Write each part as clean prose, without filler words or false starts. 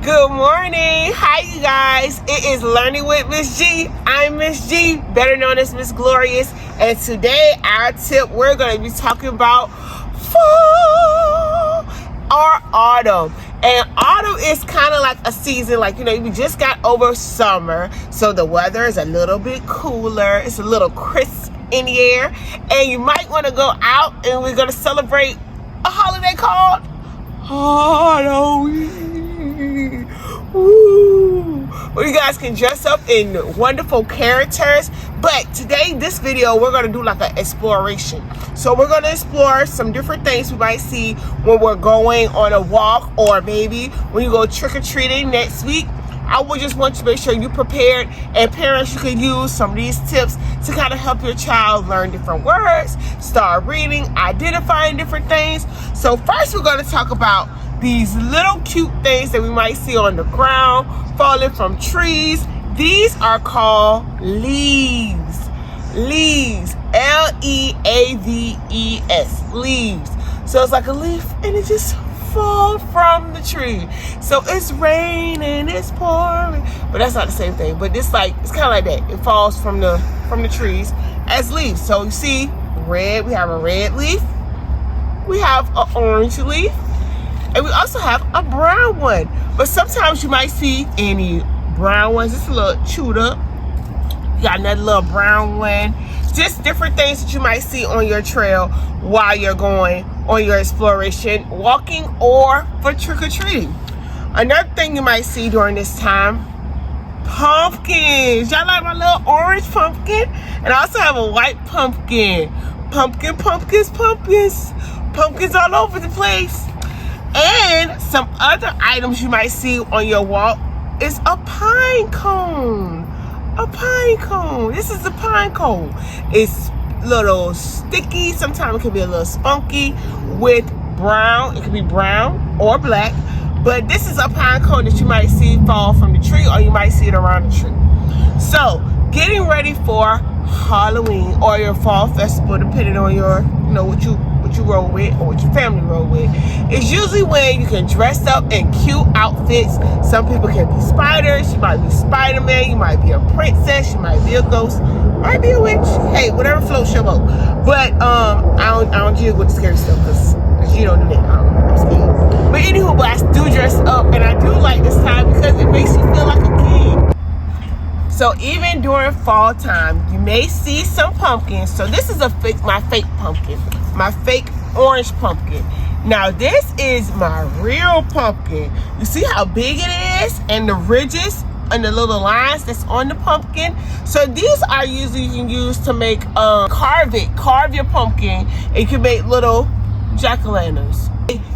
Good morning. Hi, you guys. It is Learning with Miss G. I'm Miss G, better known as Miss Glorious. And today, our tip, we're going to be talking about fall or autumn. And autumn is kind of like a season, like, we just got over summer. So the weather is a little bit cooler. It's a little crisp in the air. And you might want to go out and we're going to celebrate a holiday called Halloween. Woo. Where you guys can dress up in wonderful characters. But today, this video, we're going to do like an exploration. So we're going to explore some different things we might see when we're going on a walk, or maybe when you go trick-or-treating next week. I would just want to make sure you're prepared, and parents, you can use some of these tips to kind of help your child learn different words, start reading, identifying different things. So first, we're going to talk about these little cute things that we might see on the ground, falling from trees. These are called leaves. Leaves. L-E-A-V-E-S. Leaves. So it's like a leaf, and it just falls from the tree. So it's raining, it's pouring, but that's not the same thing. But it's kind of like that. It falls from the trees as leaves. So you see, red. We have a red leaf. We have an orange leaf. And we also have a brown one. But sometimes you might see any brown ones. It's a little chewed up. You got another little brown one. Just different things that you might see on your trail while you're going on your exploration, walking, or for trick-or-treating. Another thing you might see during this time, pumpkins. Y'all like my little orange pumpkin? And I also have a white pumpkin. Pumpkins all over the place. And some other items you might see on your walk is a pine cone. A pine cone. This is a pine cone. It's a little sticky. Sometimes it can be a little spunky with brown. It can be brown or black. But this is a pine cone that you might see fall from the tree, or you might see it around the tree. So, getting ready for Halloween or your fall festival, depending on your, what you roll with or what your family roll with, is usually when you can dress up in cute outfits. Some people can be spiders. You might be Spider-Man. You might be a princess. You might be a ghost. Might be a witch. Hey, whatever floats your boat. But I don't deal with the scary stuff because you don't do that. I'm scared. But anywho, but I do dress up, and I do like this time because it makes you feel like a kid. So even during fall time, you may see some pumpkins. So this is my fake pumpkin, my fake orange pumpkin. Now this is my real pumpkin. You see how big it is, and the ridges and the little lines that's on the pumpkin. So these are usually you can use to make carve your pumpkin, and you can make little jack-o'-lanterns.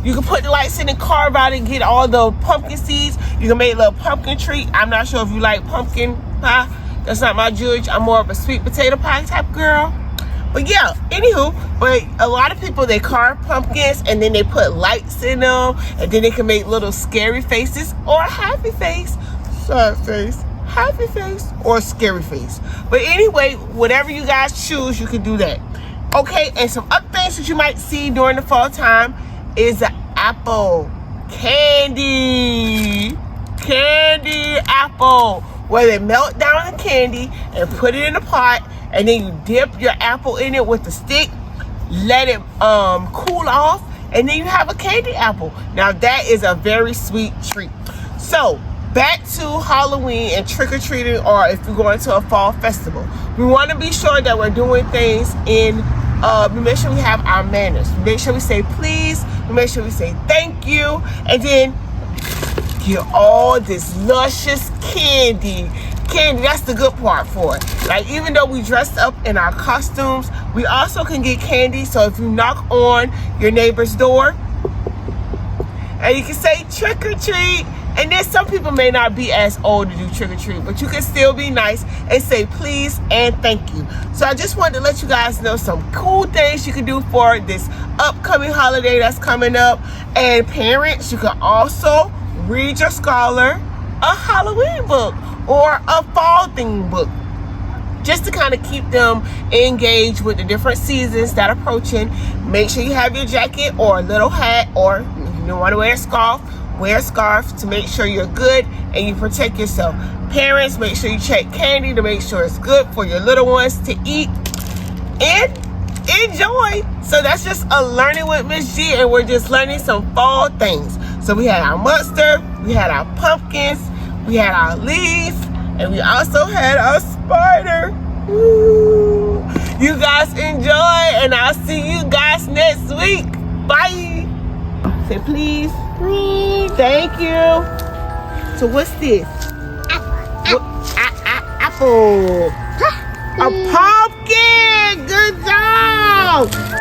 You can put the lights in and carve out and get all the pumpkin seeds. You can make a little pumpkin tree. I'm not sure if you like pumpkin pie. That's not my judge. I'm more of a sweet potato pie type girl. But yeah, anywho, but a lot of people, they carve pumpkins and then they put lights in them, and then they can make little scary faces or a happy face, sad face, happy face, or a scary face. But anyway, whatever you guys choose, you can do that. Okay, and some other things that you might see during the fall time is an apple. Candy apple, where they melt down the candy and put it in a pot, and then you dip your apple in it with a stick, let it cool off, and then you have a candy apple. Now that is a very sweet treat. So back to Halloween and trick-or-treating, or if you're going to a fall festival, we want to be sure that we're doing things in we make sure we have our manners. We make sure we say please. We make sure we say thank you, and then get all this luscious candy. That's the good part for it. Like, even though we dressed up in our costumes, we also can get candy. So if you knock on your neighbor's door and you can say trick or treat, and then some people may not be as old to do trick or treat, but you can still be nice and say please and thank you. So I just wanted to let you guys know some cool things you can do for this upcoming holiday that's coming up. And parents, you can also read your scholar a Halloween book or a fall theme book, just to kind of keep them engaged with the different seasons that are approaching. Make sure you have your jacket or a little hat, or if you don't want to wear a scarf, wear a scarf to make sure you're good and you protect yourself. Parents, make sure you check candy to make sure it's good for your little ones to eat and enjoy. So that's just a learning with Miss G, and we're just learning some fall things. So we had our mustard, we had our pumpkins, we had our leaves, and we also had our spider. Woo. You guys enjoy, and I'll see you guys next week. Bye. Say please. Please. Thank you. So what's this? Apple. A pumpkin. Good job.